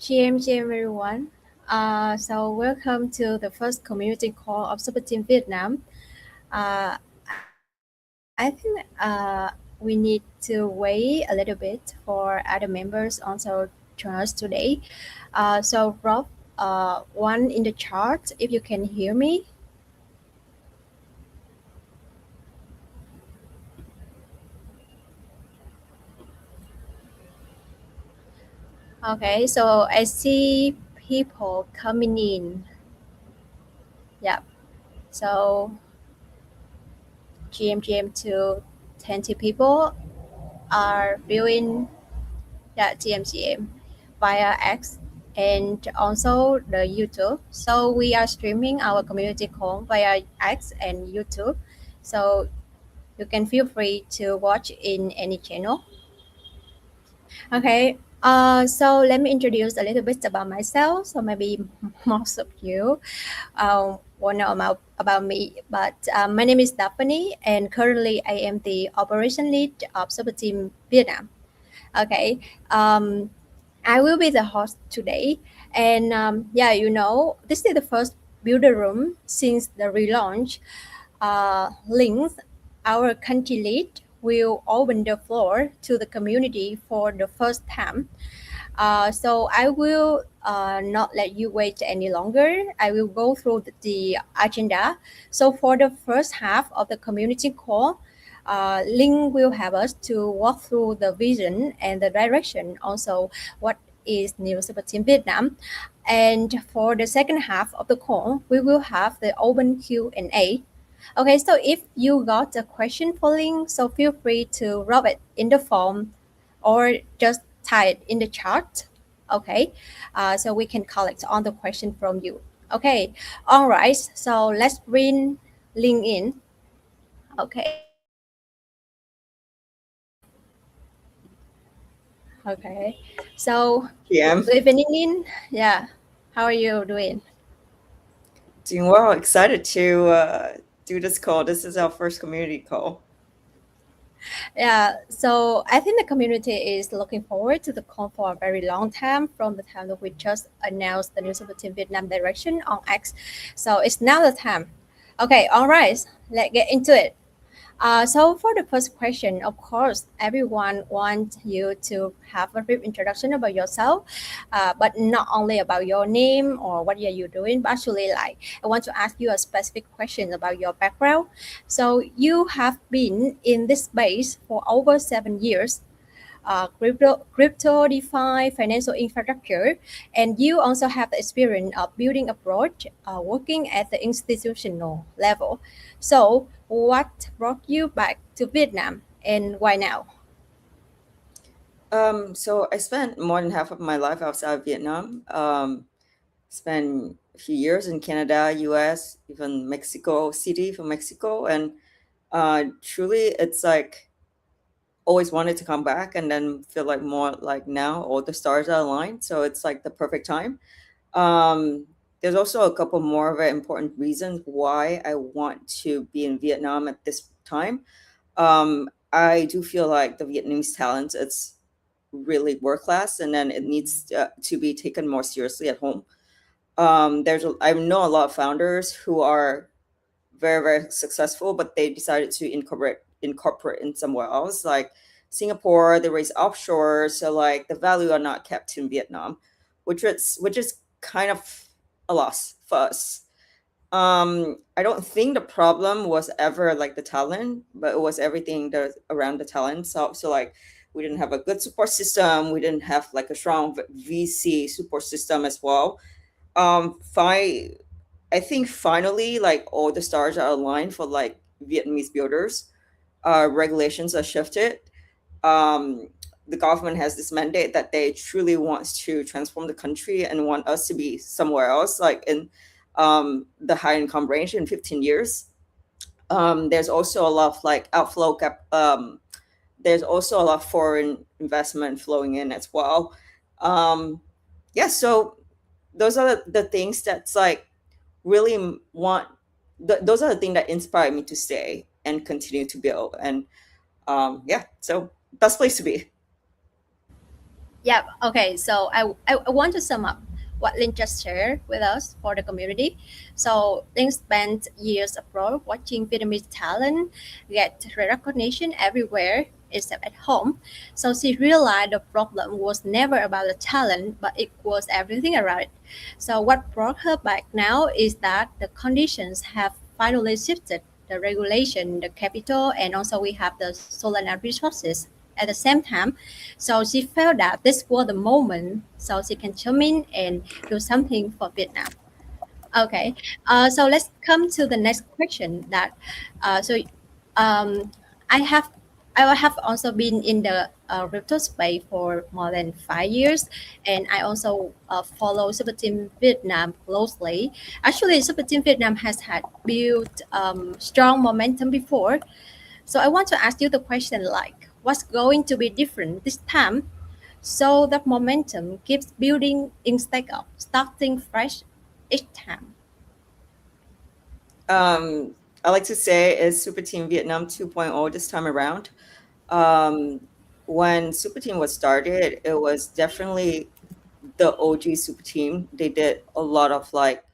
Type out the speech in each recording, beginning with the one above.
GM everyone. So welcome to the first community call of Superteam Vietnam. I think we need to wait a little bit for other members also join us today. So Rob, one in the chart, if you can hear me. Okay, so I see people coming in. Yeah. So GM to 20 people are viewing TMCM via X and also the YouTube. So we are streaming our community call via X and YouTube. So you can feel free to watch in any channel. Okay. So let me introduce a little bit about myself. So maybe most of you won't know about me, but my name is Daphne, and currently I am the operation lead of Superteam Vietnam. Okay. I will be the host today. And this is the first builder room since the relaunch. Lynn, our country lead, will open the floor to the community for the first time. So I will not let you wait any longer. I will go through the agenda. So for the first half of the community call, Lynn will have us to walk through the vision and the direction. Also, what is New Super Team Vietnam? And for the second half of the call, we will have the open Q&A. Okay, so if you got a question for Lynn, so feel free to drop it in the form or just type it in the chat. Okay, so we can collect all the question from you. Okay, all right. So let's bring Lynn in. Okay. Okay. So PM. good evening, Lynn. Yeah. How are you doing? Doing well. Excited to do this call. This is our first community call. Yeah, so I think the community is looking forward to the call for a very long time from the time that we just announced the new Super Team Vietnam direction on X. So it's now the time. Okay, all right, let's get into it. So for the first question, of course, everyone wants you to have a brief introduction about yourself, but not only about your name or what are you doing, but actually like I want to ask you a specific question about your background. So you have been in this space for over 7 years. Crypto, DeFi, financial infrastructure, and you also have the experience of building abroad, working at the institutional level. So, what brought you back to Vietnam, and why now? So I spent more than half of my life outside of Vietnam. Spent a few years in Canada, US, even Mexico City from Mexico, and truly, it's like always wanted to come back, and then feel like more like now all the stars are aligned, so it's like the perfect time. There's also a couple more very important reasons why I want to be in Vietnam at this time. I do feel like the Vietnamese talent, it's really world class, and then it needs to be taken more seriously at home. I know a lot of founders who are very very successful, but they decided to incorporate in somewhere else, like Singapore. They raise offshore, so like the value are not kept in Vietnam, which is kind of a loss for us. I don't think the problem was ever like the talent, but it was everything that around the talent. So like we didn't have a good support system. We didn't have like a strong VC support system as well. I think finally like all the stars are aligned for like Vietnamese builders. Regulations are shifted. Um, the government has this mandate that they truly wants to transform the country and want us to be somewhere else, like in the high income range in 15 years. There's also a lot of like outflow there's also a lot of foreign investment flowing in as well. Um, yeah, so those are the things that's like really want those are the things that inspire me to stay and continue to build. And yeah, so best place to be. Yeah, okay. So I want to sum up what Lynn just shared with us for the community. So Lynn spent years abroad watching Vietnamese talent get recognition everywhere except at home. So she realized the problem was never about the talent, but it was everything around it. So what brought her back now is that the conditions have finally shifted. The regulation, the capital, and also we have the solar resources at the same time. So she felt that this was the moment so she can come in and do something for Vietnam. Okay, so let's come to the next question. Um, I have I have also been in the crypto space for more than 5 years, and I also follow Superteam Vietnam closely. Actually, Superteam Vietnam has had built strong momentum before, so I want to ask you the question like, what's going to be different this time so that momentum keeps building instead of starting fresh each time? I like to say is Super Team Vietnam 2.0 this time around. Um, when Super Team was started, it was definitely the OG Super Team. They did a lot of like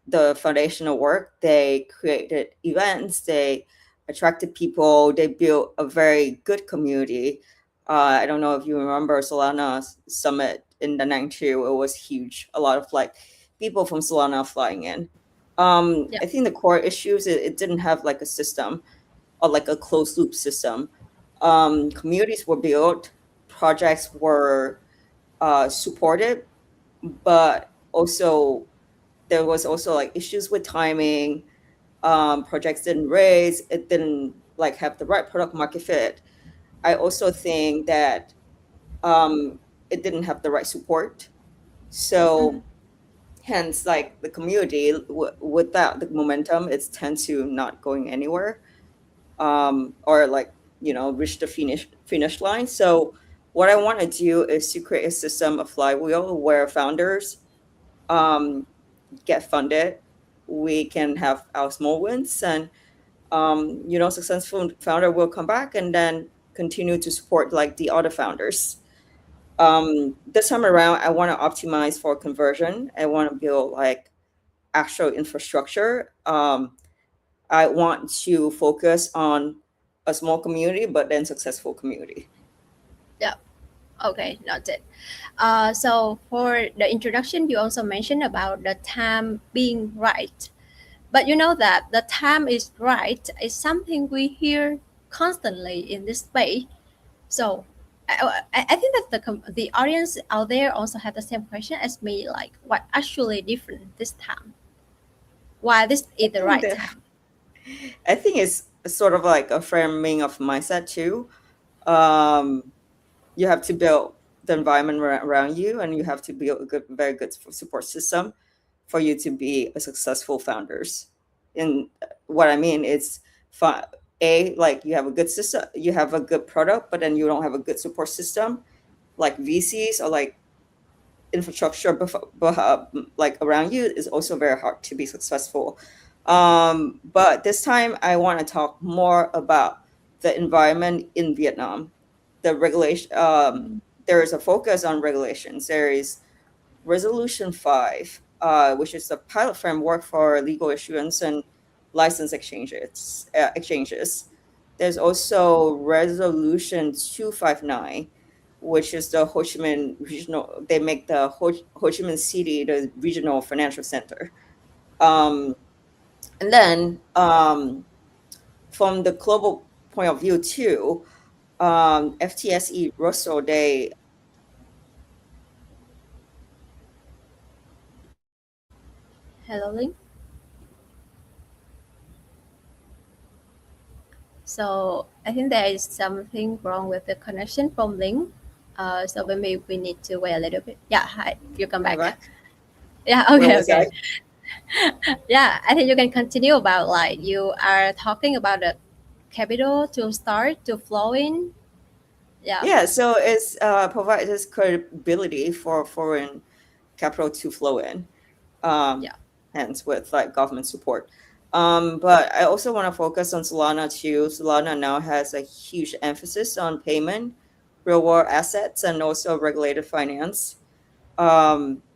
the foundational work. They created events, they attracted people, they built a very good community. I don't know if you remember Solana Summit in Da Nang too. It was huge. A lot of like people from Solana flying in. Yeah. I think the core issues it didn't have like a system or like a closed loop system. Communities were built, projects were supported, but also there was also like issues with timing. Projects didn't raise, it didn't like have the right product market fit. I also think that um, it didn't have the right support. Mhm. So hence like the community without the momentum, it's tend to not going anywhere, or like reach the finish line. So what I want to do is to create a system of flywheel where founders um, get funded, we can have our small wins, and successful founder will come back and then continue to support like the other founders. This time around, I want to optimize for conversion. I want to build like actual infrastructure. I want to focus on a small community, but then successful community. Yeah. Okay, noted. So for the introduction, you also mentioned about the time being right. But you know that the time is right is something we hear constantly in this space. So I think that the audience out there also have the same question as me, like what actually different this time? Why this I is the think right that time? I think it's sort of like a framing of mindset too. Um, you have to build the environment around you, and you have to build a good, very good support system for you to be a successful founders. And what I mean is, like you have a good system, you have a good product, but then you don't have a good support system, like VCs or like infrastructure like around you is also very hard to be successful. But this time I want to talk more about the environment in Vietnam. The regulation, there is a focus on regulations. There is Resolution 5, which is the pilot framework for legal issuance and license exchanges. There's also Resolution 259, which is the Ho Chi Minh regional. They make the Ho Chi Minh City the regional financial center. Um, and then from the global point of view too, FTSE Russell, Hello, Link. So I think there is something wrong with the connection from Link. So maybe we need to wait a little bit. Yeah, hi, you come I'm back. back. Yeah, Where okay, was I? okay. Yeah, I think you can continue about like you are talking about the capital to start to flow in. Yeah, Yeah, so it's provides this credibility for foreign capital to flow in, um, yeah, hence with like government support. But I also want to focus on Solana too. Solana now has a huge emphasis on payment, real world assets, and also regulated finance.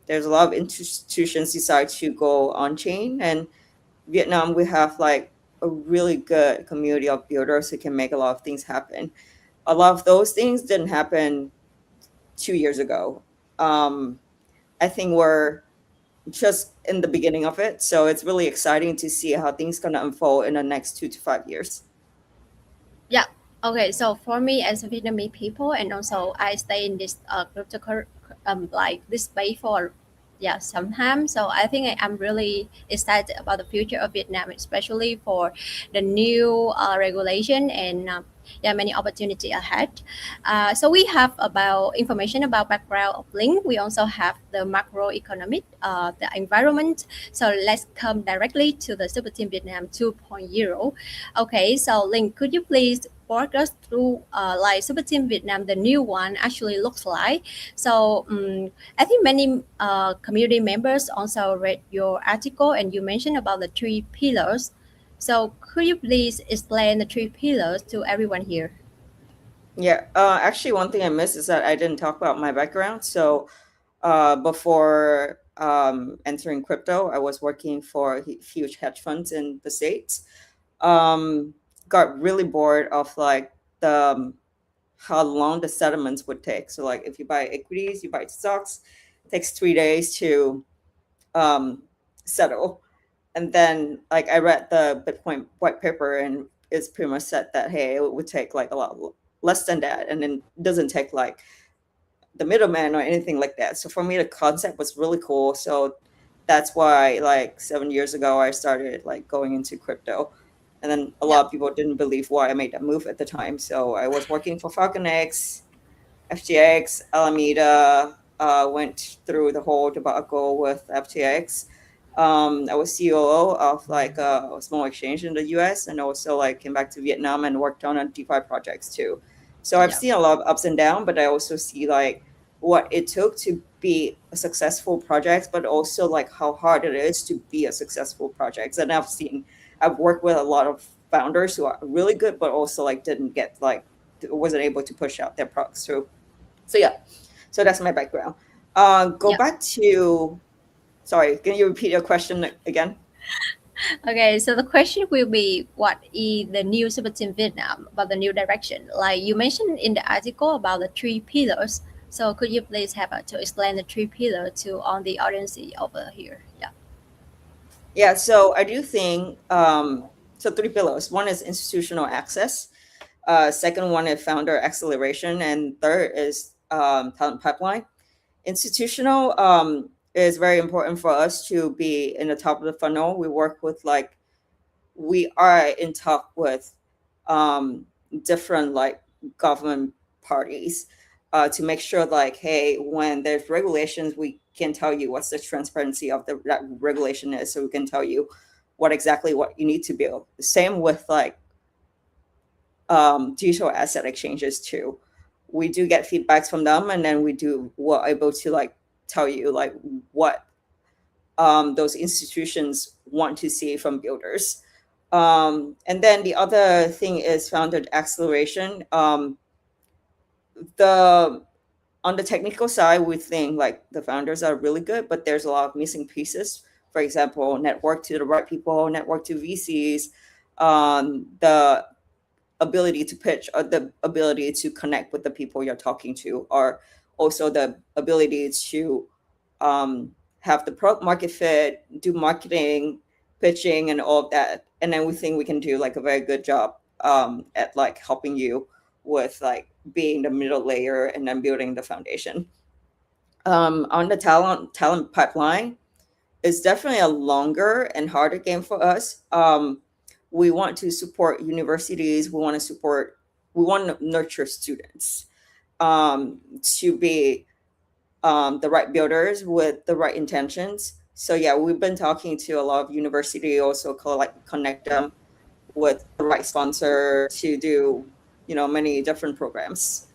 There's a lot of institutions decide to go on chain, and Vietnam we have like a really good community of builders who can make a lot of things happen. A lot of those things didn't happen 2 years ago. Um, I think we're just in the beginning of it, so it's really exciting to see how things gonna unfold in the next 2 to 5 years. yeah. Okay, so for me as a Vietnamese people, and also I stay in this like this space for yeah some time. So I think I'm really excited about the future of Vietnam, especially for the new regulation and yeah many opportunity ahead. So we have about information about background of Link. We also have the macroeconomic, the environment. So let's come directly to the Superteam Vietnam 2.0. Okay, so Link, could you please walk us through like Superteam Vietnam, the new one actually looks like? So I think many community members also read your article and you mentioned about the three pillars. So could you please explain the three pillars to everyone here? Yeah, actually, one thing I missed is that I didn't talk about my background. So, before entering crypto, I was working for huge hedge funds in the States. Um, got really bored of like the how long the settlements would take. So, like if you buy equities, you buy stocks, it takes 3 days to um, settle. And then like I read the Bitcoin white paper and it's pretty much said that hey, it would take like a lot less than that, and then it doesn't take like the middleman or anything like that. So for me, the concept was really cool. So that's why like 7 years ago I started like going into crypto. And then a Yeah, lot of people didn't believe why I made that move at the time. So I was working for FalconX, FTX, Alameda, went through the whole debacle with FTX. I was COO of like a small exchange in the US, and also like came back to Vietnam and worked on a DeFi projects too. So I've yeah, seen a lot of ups and downs, but I also see like what it took to be a successful project, but also like how hard it is to be a successful project. And I've worked with a lot of founders who are really good, but also like didn't get like wasn't able to push out their products through. So yeah, so that's my background. Go yeah. back to, sorry, can you repeat your question again? Okay, so the question will be what is the new Super Team Vietnam about the new direction? Like you mentioned in the article about the three pillars. So could you please have to explain the three pillars to all the audience over here? Yeah, Yeah, so I do think so. Three pillars. One is institutional access. Second one is founder acceleration, and third is talent pipeline. Institutional is very important for us to be in the top of the funnel. We are in talk with um, different like government parties to make sure like hey, when there's regulations we can tell you what's the transparency of that regulation is, so we can tell you what you need to build. Same with like digital asset exchanges too. We do get feedbacks from them, and then we're able to like tell you like what those institutions want to see from builders. And then the other thing is founded acceleration. The On the technical side, we think like the founders are really good, but there's a lot of missing pieces. For example, network to the right people, network to VCs, the ability to pitch, or the ability to connect with the people you're talking to, or also the ability to have the product market fit, do marketing, pitching, and all of that. And then we think we can do like a very good job at like helping you with like being the middle layer and then building the foundation. On the talent pipeline, it's definitely a longer and harder game for us. we want to support universities. We want to nurture students to be the right builders with the right intentions. So yeah, we've been talking to a lot of university, also connect them with the right sponsor to do, many different programs.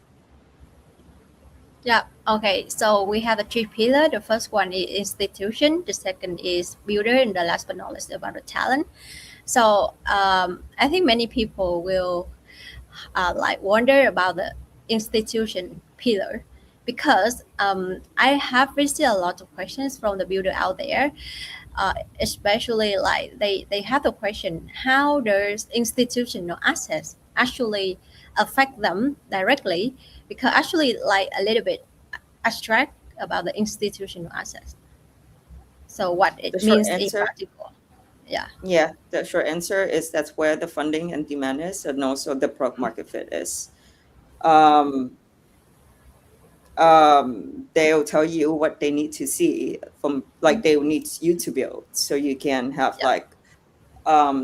Yeah. Okay. So we have the three pillars. The first one is institution. The second is builder, and the last but not least about the talent. So I think many people will like wonder about the institution pillar because I have received a lot of questions from the builder out there, especially like they have the question, how does institutional access actually affect them directly, because actually like a little bit abstract about the institutional access, so what The it short means in answer, practical. Yeah. yeah, the short answer is that's where the funding and demand is, and also the product market fit is. Um, they'll tell you what they need to see from, like, they need you to build, so you can have Yeah. like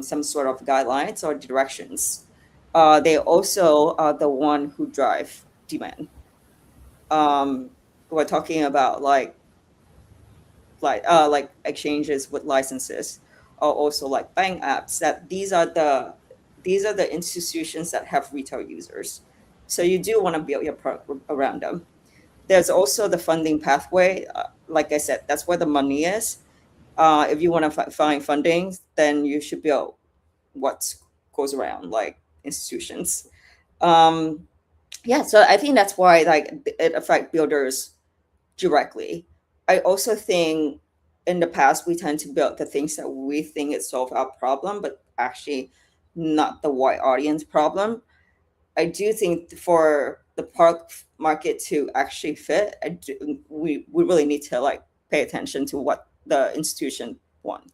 some sort of guidelines or directions. They also are the one who drive demand. Um, we're talking about like exchanges with licenses, or also like bank apps. That these are the institutions that have retail users. So you do want to build your product around them. There's also the funding pathway. Like I said, that's where the money is. If you want to find funding, then you should build what goes around like institutions. Um, yeah, so I think that's why like it affect builders directly. I also think in the past we tend to build the things that we think it solve our problem, but actually not the wide audience problem. I do think for the park market to actually fit, we really need to like pay attention to what the institution want.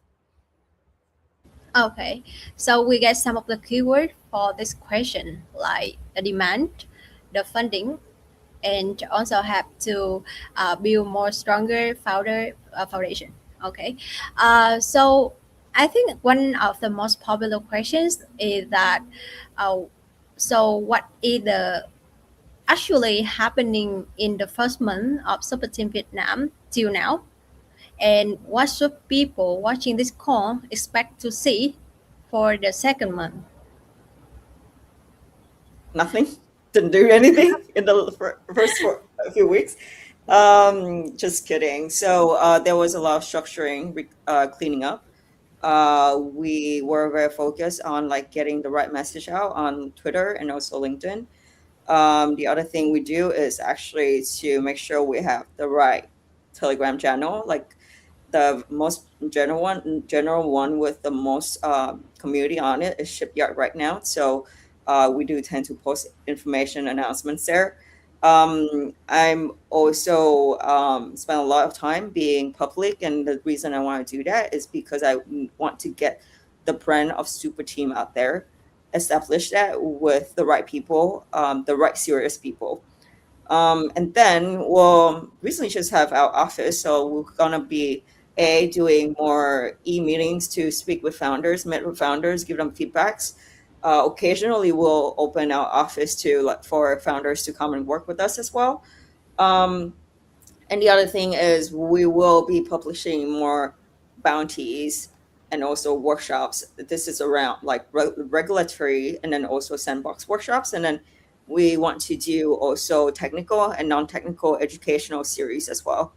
Okay, so we get some of the keyword for this question, like the demand, the funding, and also have to build more stronger foundation. Okay, so I think one of the most popular questions is that, uh, so what is the actually happening in the first month of Superteam Vietnam till now, and what should people watching this call expect to see for the second month? Nothing. Didn't do anything in the first for a few weeks. Just kidding. So there was a lot of structuring, cleaning up. We were very focused on like getting the right message out on Twitter and also LinkedIn. The other thing we do is actually to make sure we have the right Telegram channel, like the most general one with the most community on it is Shipyard right now. So we do tend to post information announcements there. I'm also spend a lot of time being public, and the reason I want to do that is because I want to get the brand of Super Team out there, establish that with the right people, the right serious people. And then we'll recently just have our office, so we're gonna be doing more e-meetings to speak with founders, meet with founders, give them feedbacks. Occasionally, we'll open our office to like for founders to come and work with us as well. Um, and the other thing is we will be publishing more bounties and also workshops. This is around like regulatory and then also sandbox workshops. And then we want to do also technical and non-technical educational series as well.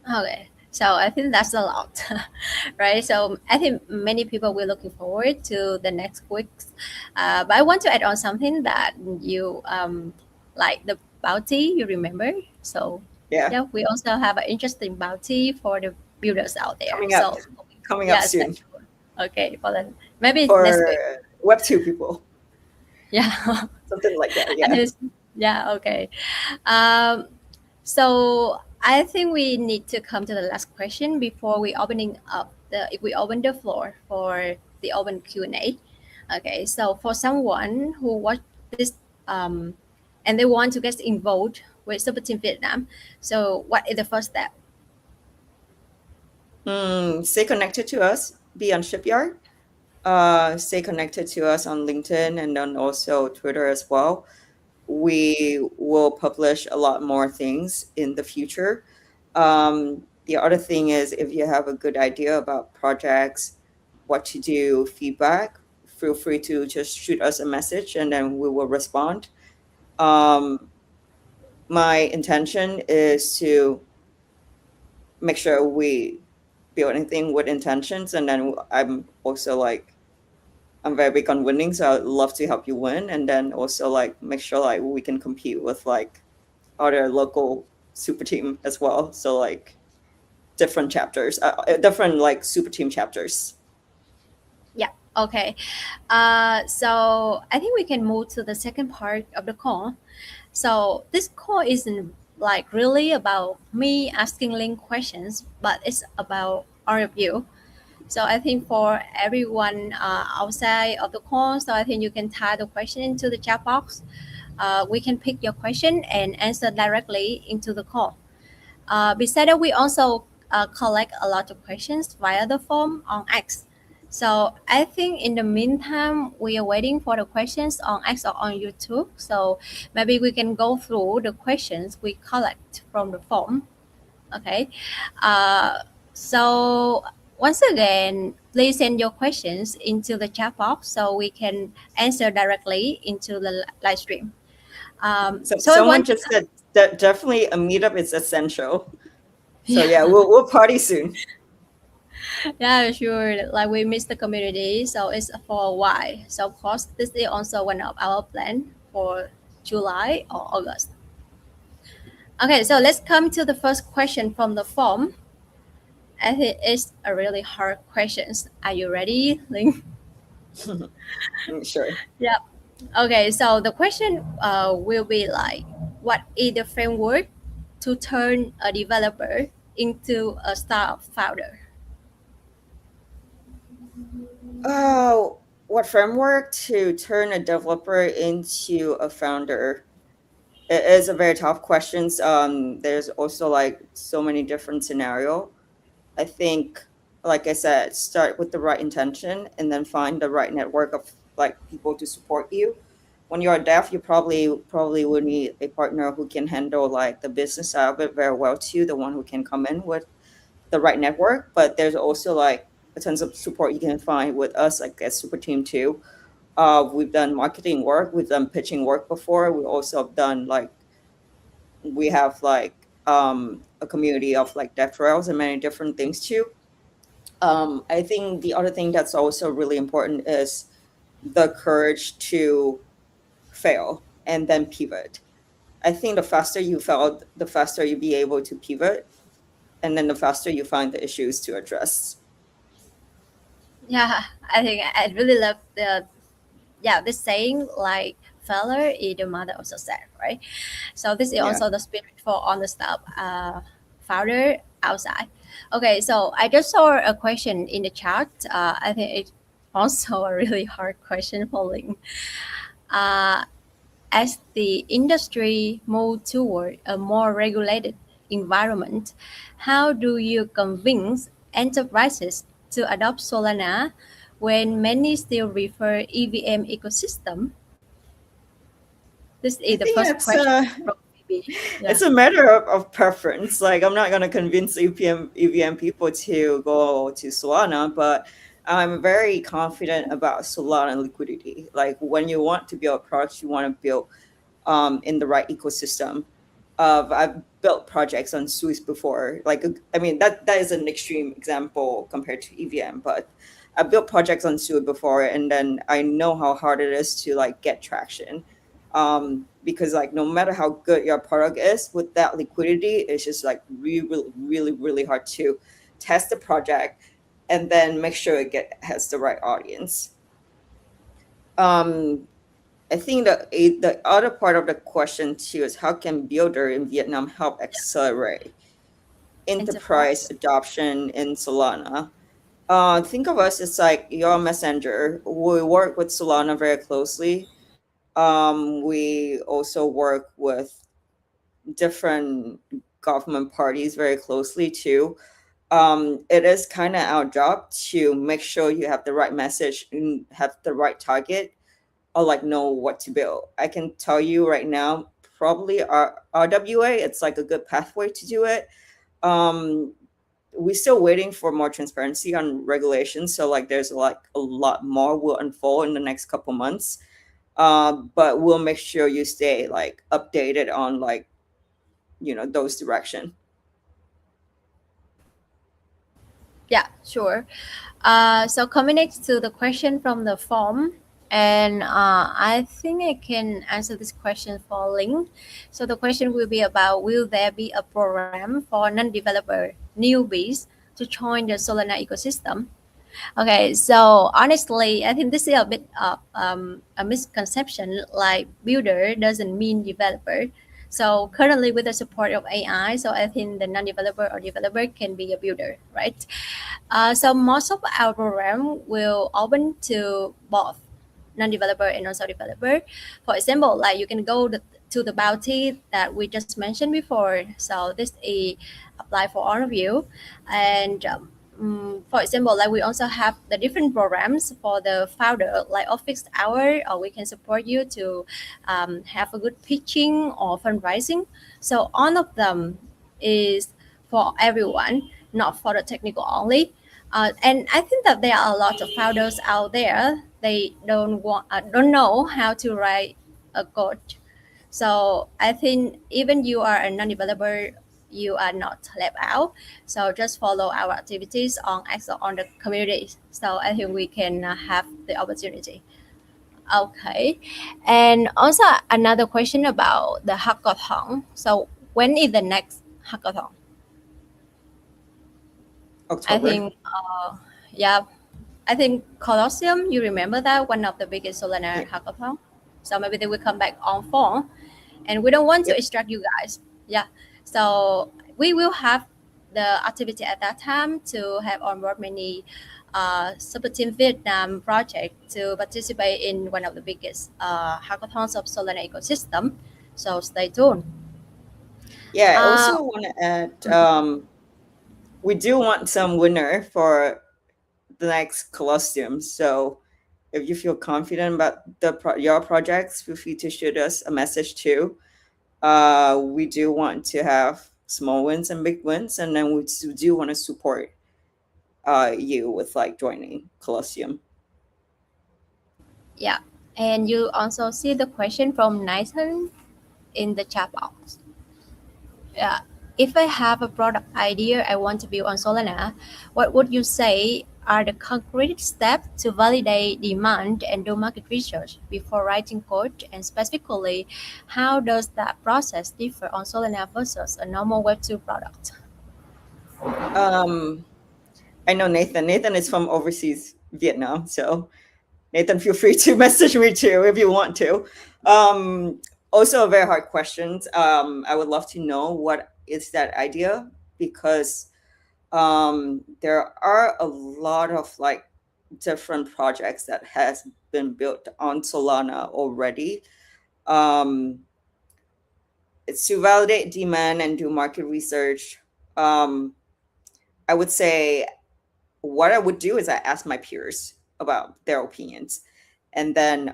Okay, so I think that's a lot, right? So I think many people will looking forward to the next weeks. But I want to add on something that you like the bounty. You remember? So Yeah, yeah, we also have an interesting bounty for the builders out there. coming up, So coming up yeah, stay soon tuned. Okay, for the maybe next for week. Web2 people, Yeah, something like that. and Yeah. yeah. Okay. Um, So I think we need to come to the last question before we opening up the if we open the floor for the open Q&A. Okay, so for someone who watch this and they want to get involved with Super Team Vietnam, so what is the first step? Stay connected to us. Be on Shipyard. stay connected to us on LinkedIn and then also Twitter as well. We will publish a lot more things in the future. The other thing is, if you have a good idea about projects, what to do, feedback, feel free to just shoot us a message and then we will respond. Um, my intention is to make sure we build anything with intentions, and then I'm also like I'm very big on winning, so I'd love to help you win, and then also like make sure like we can compete with like other local super team as well. So like different chapters, different like super team chapters. Yeah. Okay. So I think we can move to the second part of the call. So this call isn't like really about me asking Link questions, but it's about all of you. So I think for everyone outside of the call, so I think you can type the question into the chat box. We can pick your question and answer directly into the call. Besides that, we also collect a lot of questions via the form on X. So I think in the meantime, we are waiting for the questions on X or on YouTube. So maybe we can go through the questions we collect from the form. Okay. Uh, so once again, please send your questions into the chat box so we can answer directly into the live stream. So So I someone want, just said that definitely a meetup is essential. So yeah, we'll party soon. yeah, sure. Like we miss the community, so it's for a while. So of course, this is also one of our plan for July or August. Okay, so let's come to the first question from the form. I think it's a really hard questions. Are you ready, Ling? Sure. Yeah. Okay, so the question will be like, what is the framework to turn a developer into a startup founder? What framework to turn a developer into a founder? It is a very tough question. There's also like so many different scenario. I think, like I said, start with the right intention and then find the right network of like people to support you. When you're a dev, you probably would need a partner who can handle like the business side of it very well too, the one who can come in with the right network. But there's also like a tons of support you can find with us, like as super team too. We've done marketing work, we've done pitching work before. We also have done like we have like a community of like dev trails and many different things too. I think the other thing that's also really important is the courage to fail and then pivot. I think the faster you fail, the faster you be able to pivot, and then the faster you find the issues to address. Yeah, I think I really love the this saying like failure is the mother of success, right? So this is Yeah. also the spirit for on the startup founder outside. Okay, so I just saw a question in the chat. I think it's also a really hard question for Ling. Uh, as the industry moves toward a more regulated environment, how do you convince enterprises to adopt Solana when many still prefer EVM ecosystem? This I is the think first question from maybe. it's Yeah. a matter of preference. Like I'm not gonna convince EVM people to go to Solana, but I'm very confident about Solana liquidity. Like when you want to build products, you want to build in the right ecosystem. I've built projects on Swiss before. Like I mean that is an extreme example compared to EVM, but I built projects on Sui before, and then I know how hard it is to like get traction. Because like no matter how good your product is, with that liquidity, it's just like really hard to test the project and then make sure has the right audience. Um, I think the other part of the question too is how can builder in Vietnam help accelerate enterprise Enterprise. adoption in Solana? Think of us as like your messenger. We work with Solana very closely. We also work with different government parties very closely too. it is kind of our job to make sure you have the right message and have the right target, or like know what to build. I can tell you right now, probably our RWA, it's like a good pathway to do it. Um, we're still waiting for more transparency on regulations, so like there's like a lot more will unfold in the next couple months. But we'll make sure you stay like updated on like those direction. Yeah, sure. So coming next to the question from the form, and I think I can answer this question for Lynn. So the question will be about, will there be a program for non-developer newbies to join the Solana ecosystem? Okay, so honestly, I think this is a bit of a misconception. Like builder doesn't mean developer. So currently, with the support of AI, so I think the non-developer or developer can be a builder, right? So most of our program will open to both non-developer and also developer. For example, like you can go to the bounty that we just mentioned before. So this is apply for all of you. And for example, like we also have the different programs for the founder, like office hour, or we can support you to have a good pitching or fundraising. So all of them is for everyone, not for the technical only. And I think that there are a lot of founders out there. They don't know how to write a code. So I think even you are a non-developer, you are not left out. So just follow our activities on the community. So I think we can have the opportunity. Okay, and also another question about the hackathon. So when is the next hackathon? I October. think, yeah, I think Colosseum, you remember that one of the biggest Solana Yeah. hackathon? So maybe they will come back on phone, and we don't want to Yep. extract you guys. Yeah. So we will have the activity at that time to have on board many Superteam Vietnam project to participate in one of the biggest hackathons of Solana ecosystem. So stay tuned. Yeah, I Uh, also want to add, we do want some winner for the next Colosseum. So if you feel confident about your projects, feel free to shoot us a message too. We do want to have small wins and big wins, and then we do want to support you with like joining Colosseum. yeah. And you also see the question from Nathan in the chat box. Yeah. If I have a product idea I want to build on Solana, what would you say are the concrete steps to validate demand and do market research before writing code? And specifically, how does that process differ on Solana versus a normal Web2 product? Um, I know Nathan. Nathan is from overseas Vietnam, so Nathan, feel free to message me too if you want to. Also, a very hard question. I would love to know what is that idea, because there are a lot of like different projects that has been built on Solana already. Um, it's to validate demand and do market research. Um, I would say what I would do is I ask my peers about their opinions, and then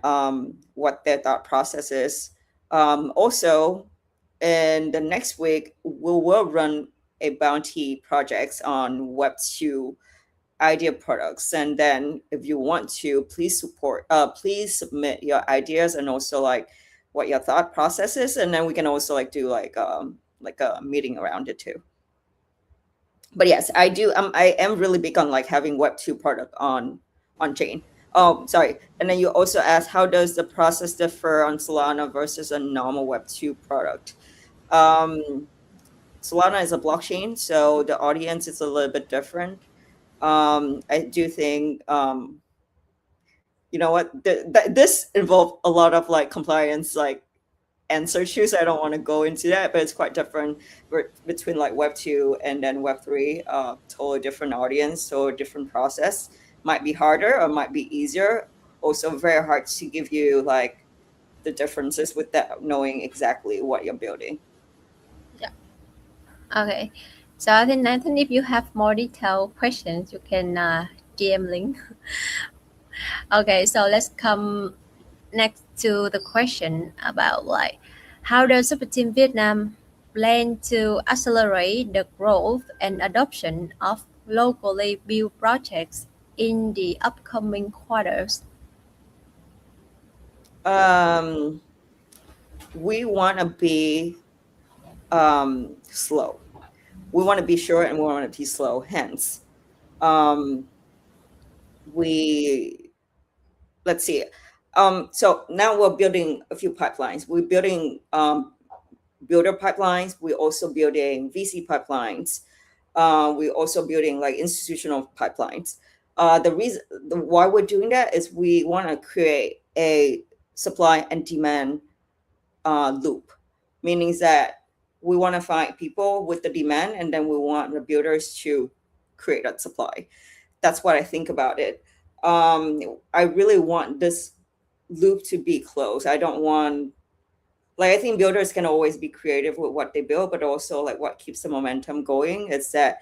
what their thought process is. Also, in the next week, we will run a bounty projects on Web2 idea products, and then if you want to, please submit your ideas and also like what your thought process is, and then we can also like do like a meeting around it too. But yes, I do. I am really big on like having Web2 product on chain. Oh, sorry. And then you also asked, how does the process differ on Solana versus a normal Web2 product? Um, Solana is a blockchain, so the audience is a little bit different. I do think you know what this involved a lot of like compliance, like answer to, so I don't want to go into that, but it's quite different between like Web2 and then Web3. Totally different audience, so different process. Might be harder or might be easier. Also, very hard to give you like the differences without knowing exactly what you're building. Yeah. Okay. So I think Nathan, if you have more detailed questions, you can DM Link. Okay, so let's come next to the question about like how does Superteam Vietnam plan to accelerate the growth and adoption of locally built projects in the upcoming quarters? Um, we want to be slow. We want to be short and we want to be slow. Hence, um, we let's see. So now we're building a few pipelines. We're building builder pipelines. We're also building VC pipelines. We're also building like institutional pipelines. Why we're doing that is we want to create a supply and demand loop, meaning that we want to find people with the demand, and then we want the builders to create that supply. That's what I think about it. I really want this loop to be closed. I don't want, like, I think builders can always be creative with what they build, but also like what keeps the momentum going is that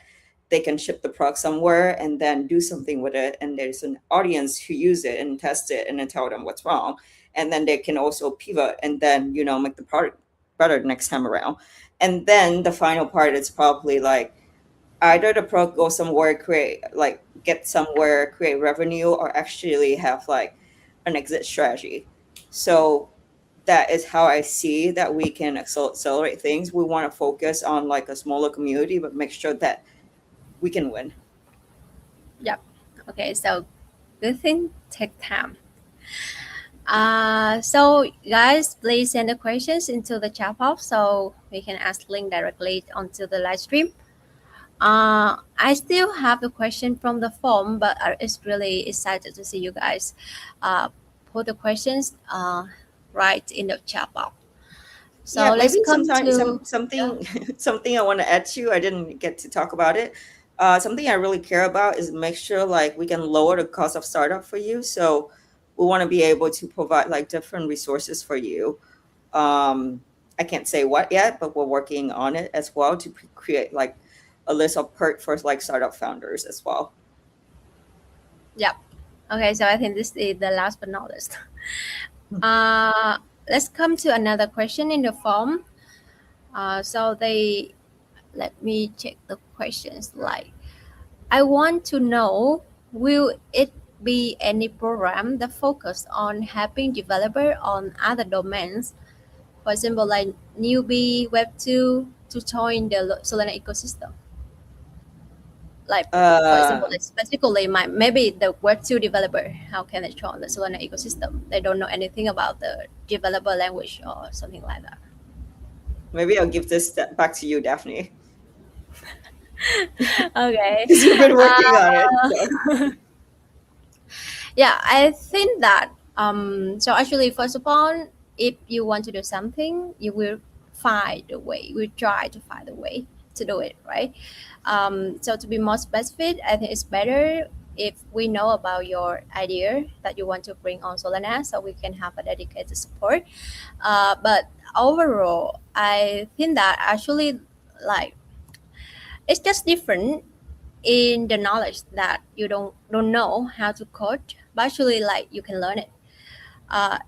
they can ship the product somewhere and then do something with it, and there's an audience who use it and test it and then tell them what's wrong, and then they can also pivot and then make the product better next time around. And then the final part is probably like either the product go somewhere, create like get somewhere, create revenue, or actually have like an exit strategy. So that is how I see that we can accelerate things. We want to focus on like a smaller community, but make sure that we can win. Yep. Okay, so good thing take time. So guys, please send the questions into the chat box so we can ask Link directly onto the live stream. I still have the question from the form, but it's really excited to see you guys put the questions right in the chat box. So Yeah, let's maybe come sometimes to yeah. something something I want to add to. I didn't get to talk about it. Something I really care about is make sure like we can lower the cost of startup for you. So we want to be able to provide like different resources for you. I can't say what yet, but we're working on it as well to create like a list of perk for like startup founders as well. Yeah. Okay, so I think this is the last but not least. Uh, let's come to another question in the form. So they let me check the questions. Like, I want to know, will it be any program that focus on helping developer on other domains, for example, like newbie, Web two, to join the Solana ecosystem? Like, for example, Uh, like specifically, maybe the Web two developer, how can they join the Solana ecosystem? They don't know anything about the developer language or something like that. Maybe I'll give this back to you, Daphne, Okay. because you've been working on it. Uh, So. yeah, I think that so actually first of all, if you want to do something, you will find a way. You will try to find a way to do it, right? So to be more specific, I think it's better if we know about your idea that you want to bring on Solana, so we can have a dedicated support. But overall, I think that actually, like, it's just different in the knowledge that you don't know how to code, but actually, like, you can learn it. uh,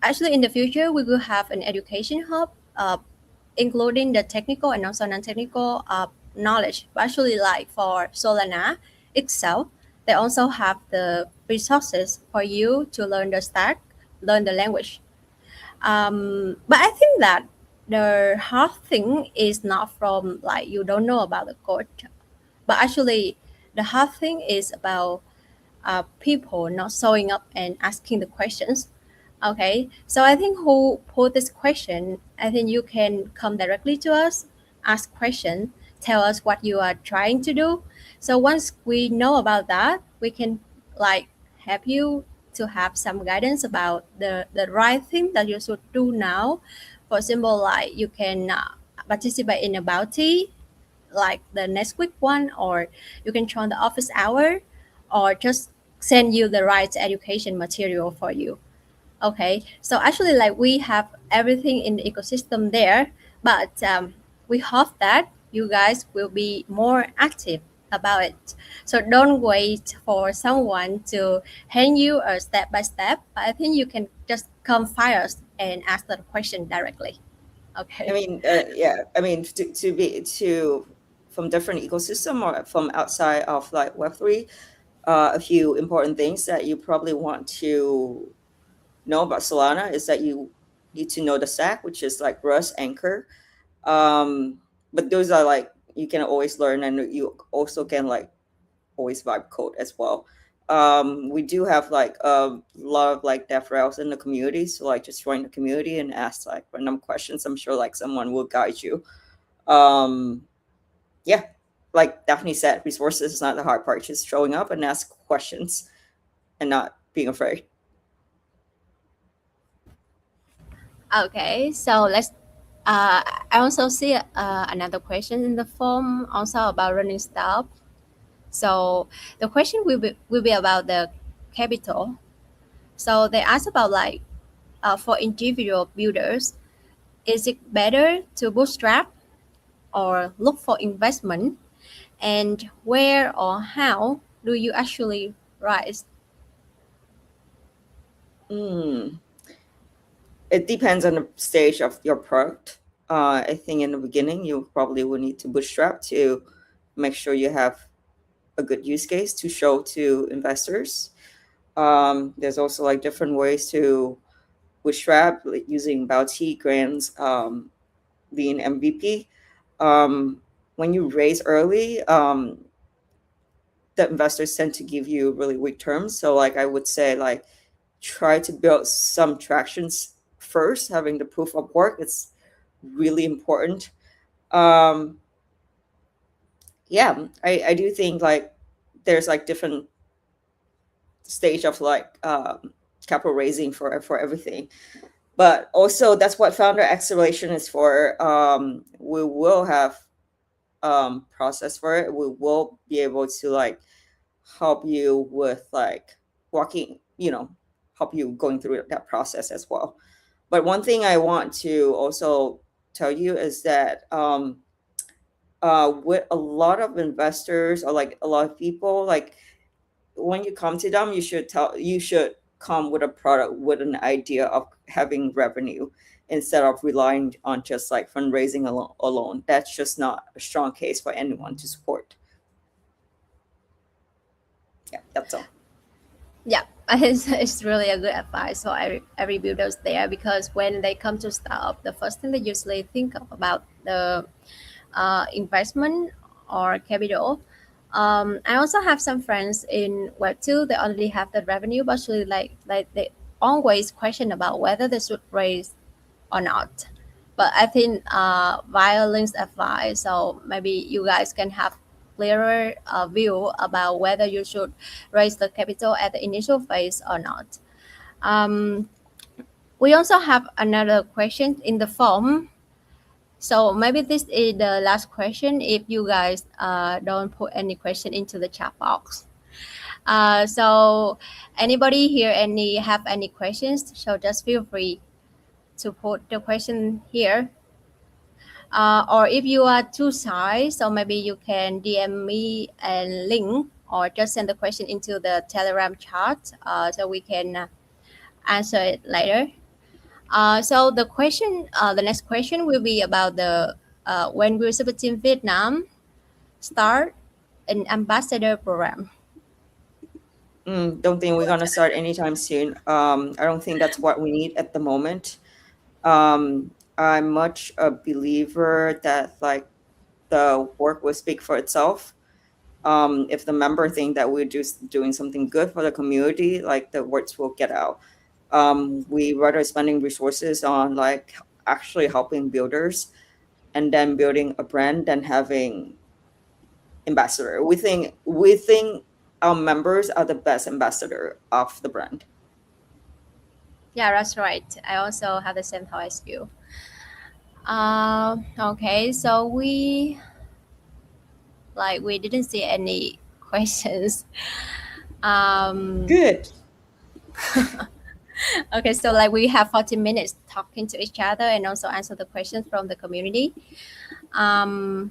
Actually, in the future we will have an education hub, including the technical and also non-technical knowledge, but actually, like, for Solana itself, they also have the resources for you to learn the stack, learn the language. But I think that the hard thing is not from like you don't know about the code, but actually, the hard thing is about people not showing up and asking the questions. Okay, so I think who put this question, I think you can come directly to us, ask question, tell us what you are trying to do. So once we know about that, we can like help you to have some guidance about the right thing that you should do now. For example, like you can participate in a bounty like the next week one, or you can join the office hour, or just send you the right education material for you. Okay, so actually, like, we have everything in the ecosystem there, but we hope that you guys will be more active about it. So don't wait for someone to hand you a step by step. I think you can just come find us and ask the question directly. I Okay. mean, yeah, I mean, to be to from different ecosystem or from outside of like Web3, a few important things that you probably want to know about Solana is that you need to know the stack, which is like Rust, Anchor. But those are like you can always learn, and you also can like always vibe code as well. We do have like a lot of like DevRels in the community, so like just join the community and ask like random questions. I'm sure like someone will guide you. Um, yeah, like Daphne said, resources is not the hard part, just showing up and ask questions and not being afraid. Okay, so let's. I also see another question in the form also about running stuff. So the question will be about the capital. So they ask about like for individual builders, is it better to bootstrap or look for investment, and where or how do you actually rise? Mm. It depends on the stage of your product. I think in the beginning, you probably will need to bootstrap to make sure you have a good use case to show to investors. There's also like different ways to bootstrap, like using bounty grants, being MVP. Um, when you raise early, the investors tend to give you really weak terms. So like I would say like try to build some tractions first. Having the proof of work it's really important. Um, yeah, I do think like there's like different stage of like capital raising for everything. But also that's what founder acceleration is for. We will have process for it. We will be able to like help you with like walking, help you going through that process as well. But one thing I want to also tell you is that with a lot of investors or like a lot of people, like when you come to them, you should come with a product with an idea of having revenue instead of relying on just like fundraising alone. That's just not a strong case for anyone to support. Yeah, that's all. Yeah, it's really a good advice for every builders there, because when they come to start up, the first thing they usually think of about the investment or capital. I also have some friends in Web two. They already have the revenue, but actually, like they always question about whether they should raise or not. But I think violence advice, so maybe you guys can have clearer view about whether you should raise the capital at the initial phase or not. Um, we also have another question in the form. So maybe this is the last question if you guys don't put any question into the chat box. So anybody here have any questions? So just feel free to put the question here. Or if you are too shy, so maybe you can DM me and Link, or just send the question into the Telegram chat, so we can answer it later. So the next question will be about the when will Superteam Vietnam start an ambassador program? Don't think we're gonna start anytime soon. I don't think that's what we need at the moment. I'm much a believer that like the work will speak for itself. If the member think that we're just doing something good for the community, like the words will get out. We rather spending resources on like actually helping builders and then building a brand than having ambassador. We think our members are the best ambassador of the brand. Yeah, that's right. I also have the same thought as you. Okay, so we didn't see any questions. Um, Good. okay, so like we have 40 minutes talking to each other and also answer the questions from the community. Um,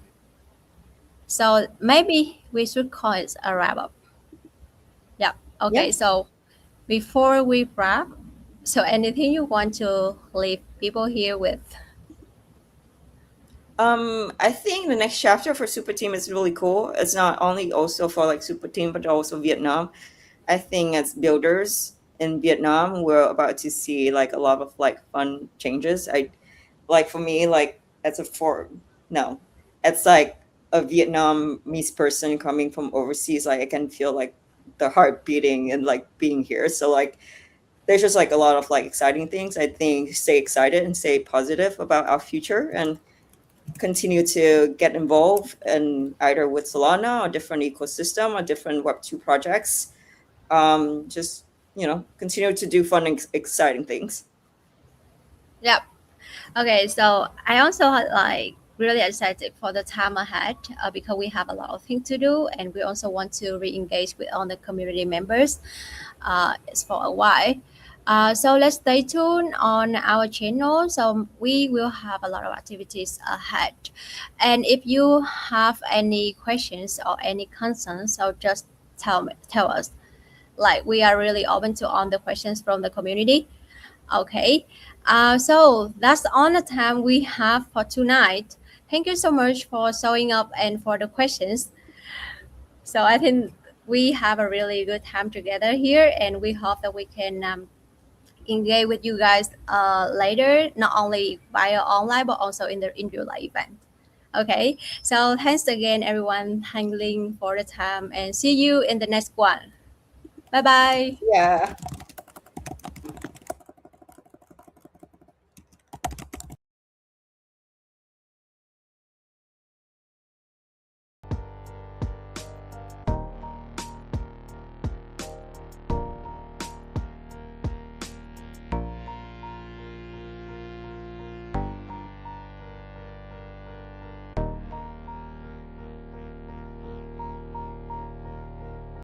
So maybe we should call it a wrap up. Yeah. Yeah. Okay. So before we wrap, so anything you want to leave people here with? I think the next chapter for Super Team is really cool. It's not only also for like Super Team, but also Vietnam. I think as builders in Vietnam, we're about to see like a lot of like fun changes. I like for me, like as a for no, it's like a Vietnamese person coming from overseas. Like I can feel like the heart beating and like being here. So like there's just like a lot of like exciting things. I think stay excited and stay positive about our future and continue to get involved in either with Solana or different ecosystem or different Web2 projects. Just continue to do fun and exciting things. Yeah. Okay, so I also like really excited for the time ahead because we have a lot of things to do, and we also want to re-engage with all the community members. It's for a while. So let's stay tuned on our channel. So we will have a lot of activities ahead. And if you have any questions or any concerns, so just tell us. Like we are really open to all the questions from the community. Okay. So that's all the time we have for tonight. Thank you so much for showing up and for the questions. So I think we have a really good time together here, and we hope that we can engage with you guys later, not only via online but also in real life event. Okay. So thanks again, everyone, handling for the time, and see you in the next one. Bye bye. Yeah.